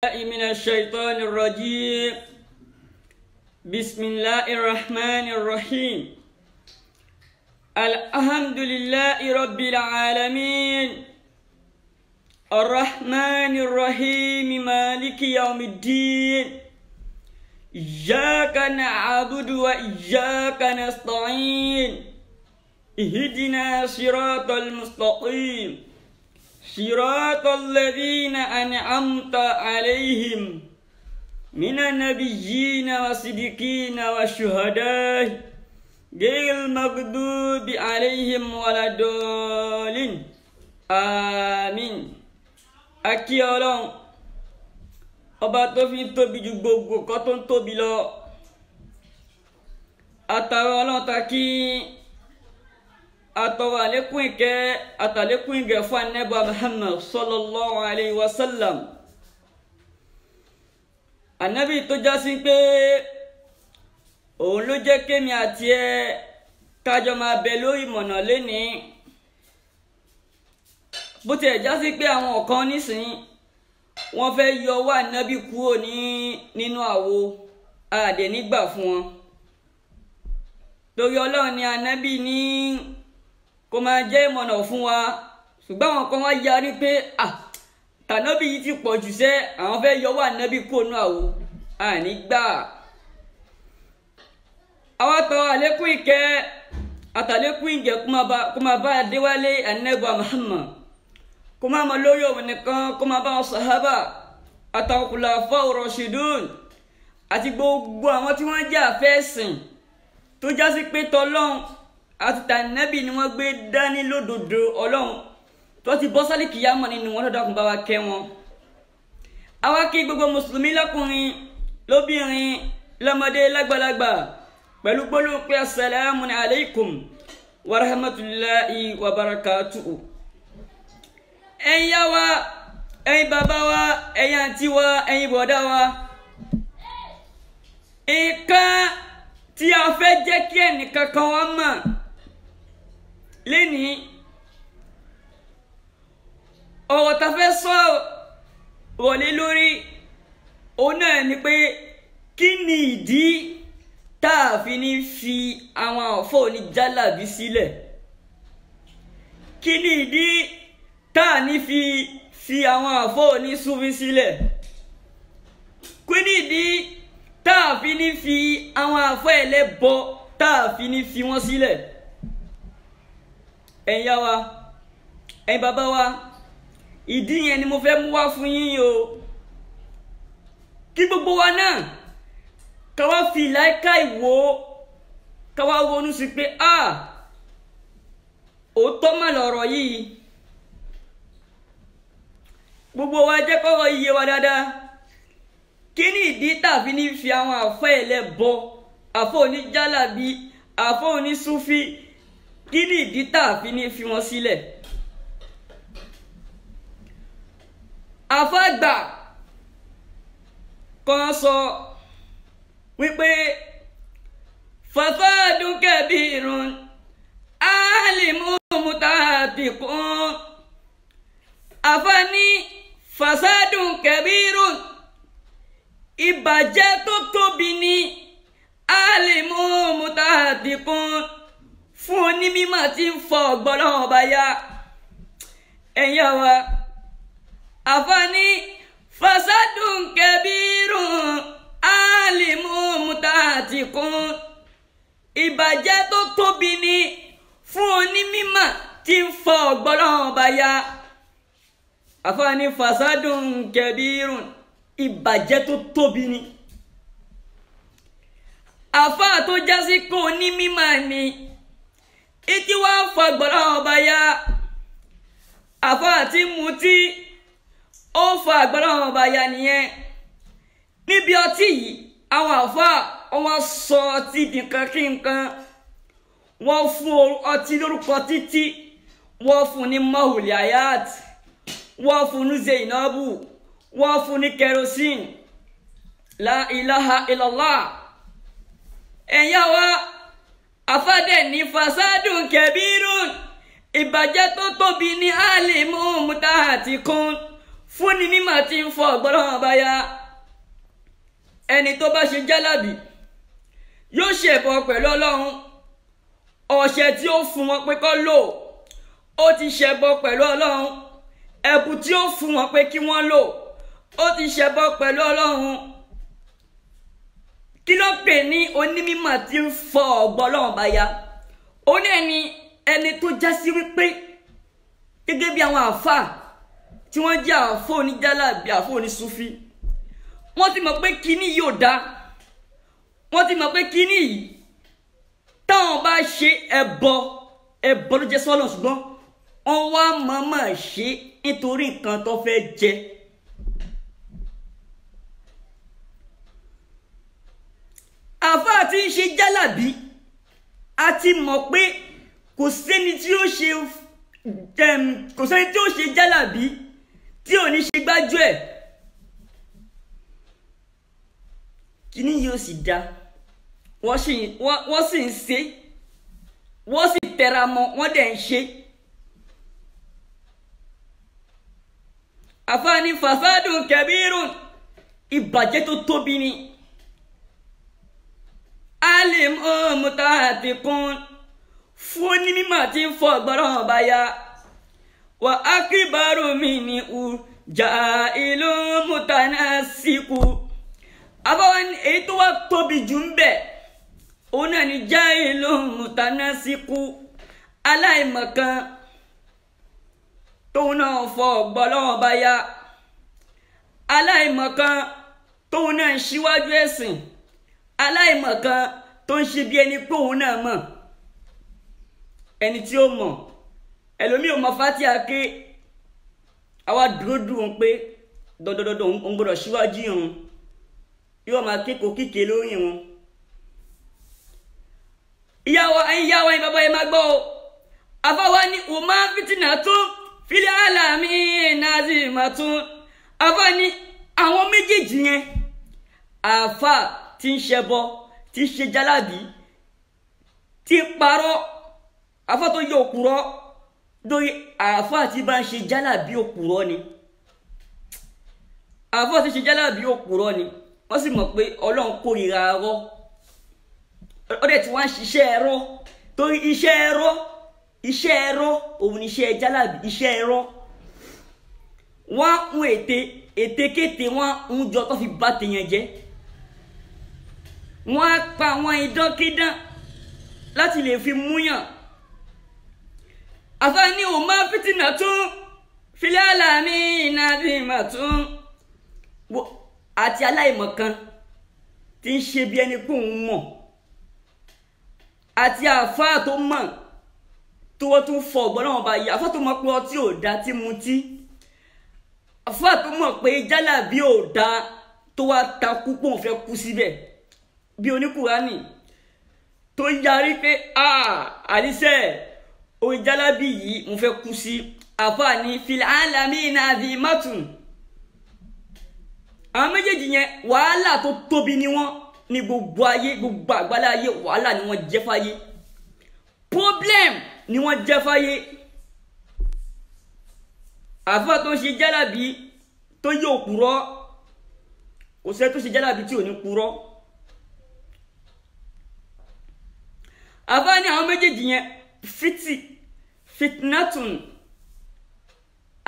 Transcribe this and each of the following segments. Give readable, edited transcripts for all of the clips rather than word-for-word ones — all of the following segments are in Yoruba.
من الشيطان الرجيم. بسم الله الرحمن الرحيم. الحمد لله رب العالمين الرحمن الرحيم مالك يوم الدين. إياك نعبد وإياك نستعين. اهدنا صراط المستقيم صراط الذين أنعمت عليهم من النبيين والصديقين والشهداء غير المغضوب عليهم ولا الضالين آمين. Akí Ọlọ́run ọba tó fi ń tóbi ju gbogbo nǹkan tó ń tóbi lọ. Àtàrà Ọlọ́run ta kí àtọ̀wọ̀ àlékún ìkẹ́ àtàlékún ìgẹ̀ fún Ànábì Muhammad sallallahu alayhi wa sallam. Ànábì tó já sí pé òun ló jẹ́ kémi àti ẹ kájọ máa bẹ lórí ìmọ̀nà lénìí. Bó tiẹ̀ já sí pé àwọn kan nísìnyí wọ́n fẹ́ yọ ọwọ́ Ànábì kúrò nínú àwo àdẹ̀ nígbà fún wọn. Torí Ọlọ́run ni Ànábì ní kó máa jẹ́ ìmọ̀nà fún wa, ṣùgbọ́n àwọn kan wá yarí pé tànábì yìí ti pọ̀ jù sẹ́, àwọn fẹ́ yọwọ́ Ànábì kúrò nínú àwo àní gbà. Àwọn tọrọ àlékún ìkẹ́ àtàlékún ìgẹ̀ kó máa bá Adéwálé Ànábì Muhammad, kó máa mọ lórí òun nìkan, kó máa bá wọn sàhábà àtàwọn khulafa rashidun àti gbogbo àwọn tí wọ́n jẹ́ àfẹ́sìn tó já sí pé tọlọ́run àti tànábì ni wọ́n gbé dání lódodo Ọlọ́run tó ti bọ́ sálì kìyàmọ̀ nínú wọn lọ́dọ̀kùn bá wa kẹ́ wọn. Àwa kí gbogbo mùsùlùmí lọ́kùnrin lóbìnrin lọ́mọdé lágbàlagbà pẹ̀lú gbólóhùn pé assalamu alaikum wa rahmatullahi wa barakatuhu. Ẹ̀yin yá wa, ẹ̀yin bàbá wa, ẹ̀yin àǹtí wa, ẹ̀yin bọ̀dá wa, nǹkan tí a fẹ́ jẹ́ kí ẹnìkankan wa mọ̀ lénìí, ọ̀rọ̀ tá fẹ́ sọ rọ̀lé lórí òun náà ni pé kí ni ìdí tá a fi ní fi àwọn àfọ́ oníjálàbí sílẹ̀? Kí ni ìdí tá a ní fi àwọn àfọ́ onísúfí sílẹ̀? Kí ni ìdí tá a fi ní fi àwọn àfọ́ ẹlẹ́bọ tá a fi ní fi wọ́n sílẹ̀? Ẹ̀yin yá wa, ẹ̀yin bàbá wa, ìdí yẹn ni mo fẹ́ mú wá fún yín o. Kí gbogbo wa náà ká wá fi láìka ìwò, ká wá ronú sí pé òótọ́ mà lọ̀rọ̀ yìí. Gbogbo wa jẹ́ kọ́rọ̀ iye wa dáadáa. Kí ni ìdí tá a fi ní fi àwọn àfọ́ ẹlẹ́bọ, àfọ́ oníjálàbí, àfọ́ onísúfí, kí ni ìdí tá a fi ní fi wọn sílẹ̀? Àfọ́ àgbà kan sọ wípé fasadun kabirun alimun mutahatiqun. Àfọ́ ní fasadun kabirun, ìbàjẹ́ tó tóbi ní alimun mutahatiqun, fún onímọ̀ tí ń fọ ọ̀gbọ́n ọba ya. Ẹ̀yin yá wa, àfọ́ ní fasadun kabirun alimun mutahatiqun, ìbàjẹ́ tó tóbi ní fún onímọ̀ tí ń fọ ọ̀gbọ́n ọba ya. Àfọ́ ní fasadun kabirun, ìbàjẹ́ tó tóbi ni. Àfá tó jásí kó ní mímọ̀ ni ìtí wá ń fa gbọ́dá ọba ya. Àfá àti mutí ó fa gbọ́dá ọba ya nìyẹn. Níbi ọtí yìí àwọn àfá wọ́n sọ ọtí di nǹkan kí nǹkan, wọ́n fún ọtí lórúkọ títí, wọ́n fún ní mahuli ayat, wọ́n fún ní Zainabu, wọ́n fún ní kerosene. La ilaha illallah. Ẹ̀yin yá wa, àfádẹ́ ní fasadun kabirun, ìbàjẹ́ tó tóbi ní alimun mutahatiqun, fún ni mímọ̀ tí ń fọ ọ̀gbọ́lọ́wọ́n bá ya ẹni tó bá ṣe jálàbí yóò ṣẹbọ pẹ̀lú Ọlọ́run ọ̀ṣẹ̀ tí ó fún wọn pé kó lò ó ti ṣẹbọ pẹ̀lú Ọlọ́run ẹ̀bùn tí ó fún wọn pé kí wọ́n lò ó ti ṣẹbọ pẹ̀lú Ọlọ́run. Kí ló pè ní onímímọ̀ tí ń fọ ọ̀gbọ́lọ́wọ́n bá ya ó ní ẹni tó já sí wípé gẹ́gẹ́ bí àwọn àfáà tí wọ́n jẹ́ àfáà oníjálàbí àfáà onísúfí wọ́n ti mọ̀ pé kíní yìí ò dá wọ́n ti mọ̀ pé kíní yìí táwọn bá ṣe ẹbọ ló jẹ́ sọ́lọ̀ ṣùgbọ́n wọ́n wá mọ̀ọ́mọ̀ ṣe nítorí nǹkan tó fẹ́ jẹ. Àfáà tí ń ṣe jálàbí a ti mọ̀ pé kò sẹ́ni tí ó ṣe jálàbí tí ò ní ṣe gbájú ẹ̀. Kíní yóò sì dá wọ́n sì ń ṣe wọ́n sì tẹra mọ́ wọ́n dẹ̀ ń ṣe. Àfáà ní fasadun kabirun ìbàjẹ́ tó tóbi ni. Alim mutahatikun fún ní mímọ̀ tí ń fọ ọ̀gbọ́lọ́wọ́n bá ya wa akibaru minhu ja'ilun mutanasiku. Àbáwọn èyí tó wá tóbi jù ń bẹ òun náà ni ja'ilun mutanasiku aláìmọ̀kan tóun náà fọ ọ̀gbọ́lọ́wọ́n bá ya aláìmọ̀kan tóun náà ń ṣíwájú ẹ̀sìn aláìmọ̀kan tó ń ṣe bí ẹni pé òun náà mọ̀ ẹni tí ó mọ̀ ẹlòmíì ò mọ Fátíà ké àwa dúró pé dọdọdọdọ òun gbọ́dọ̀ síwájú irun yóò máa kéko kíke lórí irun. ìyàwó ẹ̀yin bàbá yẹn máa gbọ́ o àfáwa ní ọmọ fìtínà tún fílẹ̀ àlàmì nàzìmọ̀ tún àfáà ní àwọn méjèèjì yẹn àfáà tí ń ṣẹbọ tí ń ṣe jálàbí tí ń parọ́ àfáà tó yẹ òpùrọ́ lórí àfáà tí bá ń ṣe jálàbí òpùrọ́ ni àfáà tí ń ṣe jálàbí òpùrọ́ ni wọ́n sì mọ̀ pé Ọlọ́run kórìíra ẹrọ́ ó dẹ̀ tí wọ́n ń ṣiṣẹ́ ẹrọ́ torí iṣẹ́ ẹrọ́ òun ni iṣẹ́ jálàbí iṣẹ́ ẹrọ́ wọ́n ń ètekéte wọ́n ń jọ tó fi bá tèèyàn jẹ́ wọ́n á pa àwọn ìdánkídán láti lè fi múyàn. Àfáà ní ò máa fìtínà tún fílẹ̀ àlàmì nàbìmọ̀ tún àti aláìmọ̀kan tí ń ṣe bí ẹni pé òun mọ̀ àti àfáà tó mọ̀ tó wọ́n tún fọ ọ̀gbọ́lọ́wọ́n bá yẹ àfáà tó mọ̀ pé ọtí ò dá tí mutí àfáà tó mọ̀ pé jálàbí ò dá tó wá takú pé òun fẹ́ kú síbẹ̀ bí oníkùránì tó yarí pé àdìsẹ́ orí jálàbí yìí mo fẹ́ kú sí. Àfáà ní fil alamina azimatun àwọn méjèèjì yẹn wàhálà tó tóbi ni wọ́n ní gbogbo ayé gbogbo àgbálá ayé wàhálà ni wọ́n jẹ́ fáyé problem ni wọ́n jẹ́ fáyé. Àfáà tó ń ṣe jálàbí tó yẹ òpùrọ́ kò sẹ́ tó ṣe jálàbí tí ò ní purọ́. Àfáà ní àwọn méjèèjì yẹn fitnatun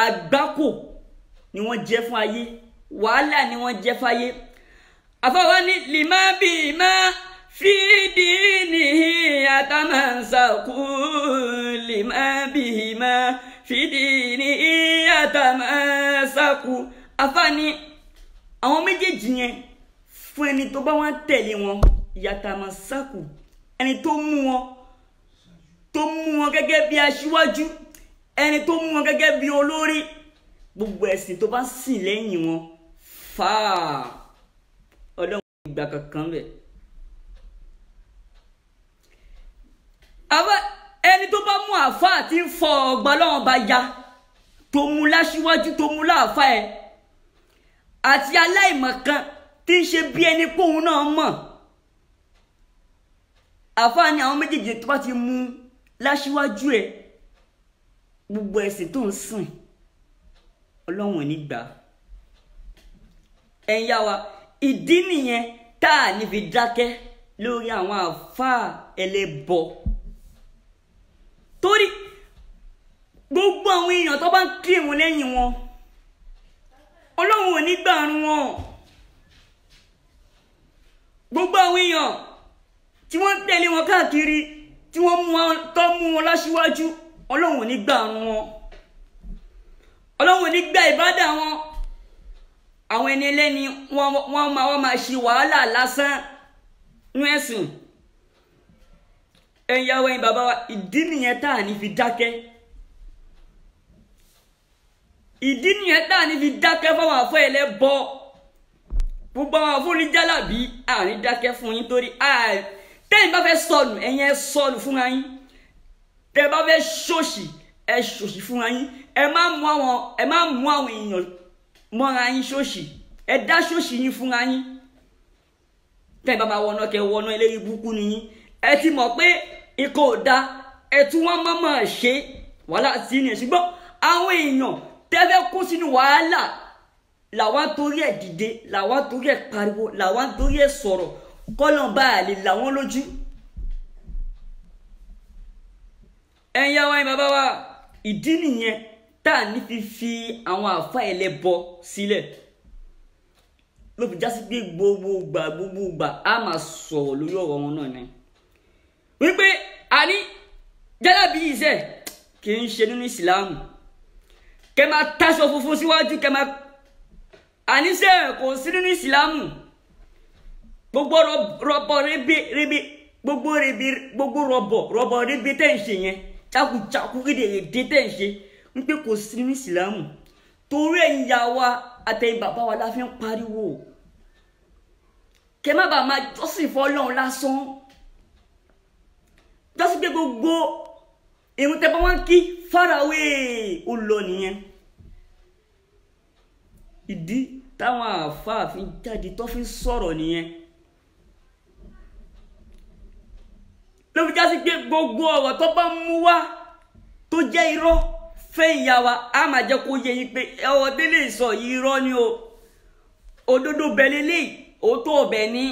àgbákò ni wọ́n jẹ́ fún ayé wàhálà ni wọ́n jẹ́ fáyé. Àfáà ní lima bima fi dinihi atamansaku lima bima fi dinihi atamansaku. Àfáà ní àwọn méjèèjì yẹn fún ẹni tó bá wọn tẹ̀lé wọn yatamansaku ẹni tó mú wọn gẹ́gẹ́ bí aṣíwájú ẹni tó mú wọn gẹ́gẹ́ bí olórí gbogbo ẹ̀sìn tó bá sìn lẹ́yìn wọn fáà Ọlọ́run ìgbà kankan bẹ̀. ẹni tó bá mú àfáà tí ń fọ ọ̀gbọ́lọ́wọ́n bá ya tó mú láṣíwájú tó mú láàfáà ẹ̀ àti aláìmọ̀kan tí ń ṣe bí ẹni pé òun náà mọ̀. Àfáà ní àwọn méjèèjì tó bá ti mú láṣíwájú ẹ̀ gbogbo ẹ̀sìn tó ń sìn Ọlọ́run ò ní gbà. Ẹ̀yin yá wa ìdí nìyẹn tá a ní fi dákẹ́ lórí àwọn àfáà ẹlẹ́bọ. Torí gbogbo àwọn èèyàn tó bá ń kírun lẹ́yìn wọn Ọlọ́run ò ní gbà àrùn wọn. Gbogbo àwọn èèyàn tí wọ́n ń tẹ̀lé wọn káàkiri tí wọ́n mú wọn láṣíwájú Ọlọ́run ò ní gbà àrùn wọn. Ọlọ́run ò ní gbà ìbádà wọn. Àwọn ẹni ẹlẹ́ni wọ́n máa ṣe wàhálà lásán nú ẹ̀sìn. Ẹ̀yin ìyá wa ẹ̀yin bàbá wa ìdí nìyẹn tá à ní fi dákẹ́. Ìdí nìyẹn tá à ní fi dákẹ́ fáwọn àfọ́ ẹlẹ́bọ. Gbogbo àwọn àfọ́ oníjálàbí àní dákẹ́ fún yín torí tẹ́yin bá fẹ́ sọnù ẹ̀yin ẹ sọnù fúnra yín. Tẹ́ bá fẹ́ ṣòṣì ẹ ṣòṣì fúnra yín. Ẹ má mú àwọn èèyàn mọ́ra yín ṣòṣì. Ẹ dá ṣòṣì yín fúnra yín. Tẹ́yin bá máa wọná kẹ wọná eléyìí burúkú ni yín. Ẹ ti mọ̀ pé ikọ̀ ò da ẹ tún wọ́n mọ̀ ṣe wàhálà sí ni ṣùgbọ́n àwọn èèyàn tẹ́fẹ́ kó sínú wàhálà làwọn torí ẹ̀ dìde làwọn torí ẹ̀ pariwo làwọn torí ẹ̀ sọ̀rọ̀ kọ́lọ́n bá lè làwọn lójú. Ẹ̀yin yá wa ẹ̀yin bàbá wa ìdí nìyẹn tá à ní fi àwọn àfáà ẹlẹ́bọ sílẹ̀. Ló fi jásí pé gbogbo ìgbà a máa sọ̀rọ̀ lórí ọ̀rọ̀ wọn náà ni. Wípé àní jálàbí iṣẹ́ kì í ṣe nínú ìsìláàmù. Kẹ máa táṣọ funfun síwájú kẹ máa àníṣe kò sí nínú ìsìláàmù. Gbogbo rọ̀bọ̀ rebe gbogbo rọ̀bọ̀ rebe tẹ́ ń ṣe yẹn jákujàku rédèrèdè tẹ́ ń ṣe wípé kò sí nínú ìsìláàmù. Torí ẹ̀yin ìyá wa àtẹ̀yin bàbá wa la fi ń pariwo. Kẹ má bàa máa jọ́sìn fọ́lọ́run lásán. Jọ́sí pé gbogbo ìrun tẹ́ bá wọ́n kí fárawé ó lọ nìyẹn. Ìdí táwọn àfáà fi jáde tó fi sọ̀rọ̀ nìyẹn. Ló fi jásí pé gbogbo ọ̀rọ̀ tó bá mú wá tó jẹ́ irọ́ fẹ́ ìyá wa á máa jẹ́ kó yé yín pé ọ̀rọ̀ délé sọ yìí irọ́ ni o. Òdodo bẹ̀lẹ̀ lè òótọ́ ọ̀bẹ ní.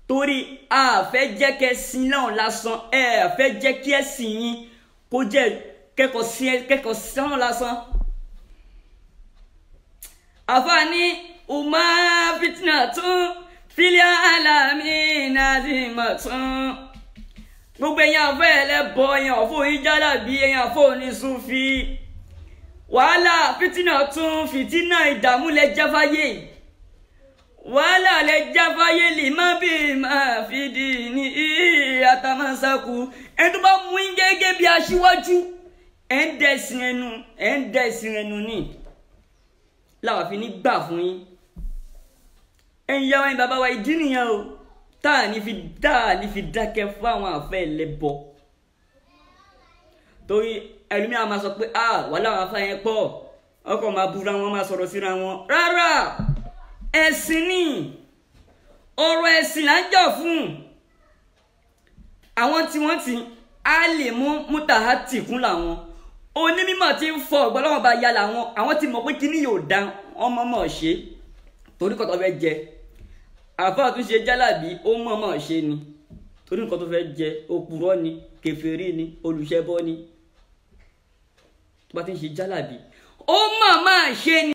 Torí a fẹ́ jẹ́ kẹ́ sin lọ́hùn lásán fẹ́ jẹ́ kí ẹ̀sìn yín kó jẹ́ kẹ́kọ̀ọ́ sí lọ́hùn lásán. Àfààní umma fitna tún fílíà alámìnà ti mọ̀ tún. Gbogbo ẹ̀yin àfọ́ ẹlẹ́bọ ẹ̀yin àfọ́ oníjálàbí ẹ̀yin àfọ́ onísúfí. Wàhálà fìtínà tún fìtínà ìdààmú lẹ jáfáyé. Wàhálà lẹ jáfáyé lè má bí máa fi dì ní àtàmásàkù. Ẹni tó bá mú yín gẹ́gẹ́ bí aṣíwájú ẹ̀ ń dẹ̀sìn ẹnu ní. Láwa fi ní gbà fún yín. Ẹ̀yin ìyá wa ẹ̀yin bàbá wa ìdí nìyẹn o. Tá à ní fi dákẹ́ fún àwọn àfẹ́ ẹlẹ́bọ. Torí ẹlòmíà máa sọ pé wàhálà àwọn àfẹ́ yẹn pọ̀. Ọkọ̀ máa búra wọn máa sọ̀rọ̀ síra wọn. Rárá ẹ̀sìn ni ọ̀rọ̀ ẹ̀sìn là ń jà fún. Àwọn tí wọ́n ti á lè mú mútàhátì kún làwọn. Onímọ̀ tí ń fọ ọ̀gbọ́n bá ya làwọn. Àwọn tí mọ̀ pé kíní yóò dá ọmọ mọ̀ ṣe torí kọ́ tó fẹ́ jẹ. Àfáà tún ṣe jálàbí ó mọ̀ ṣe ni torí nǹkan tó fẹ́ jẹ òpùrọ́ ni kèfèrí ni olùṣẹbọ ni. Tó bá ti ń ṣe jálàbí ó mọ̀ ṣe ni.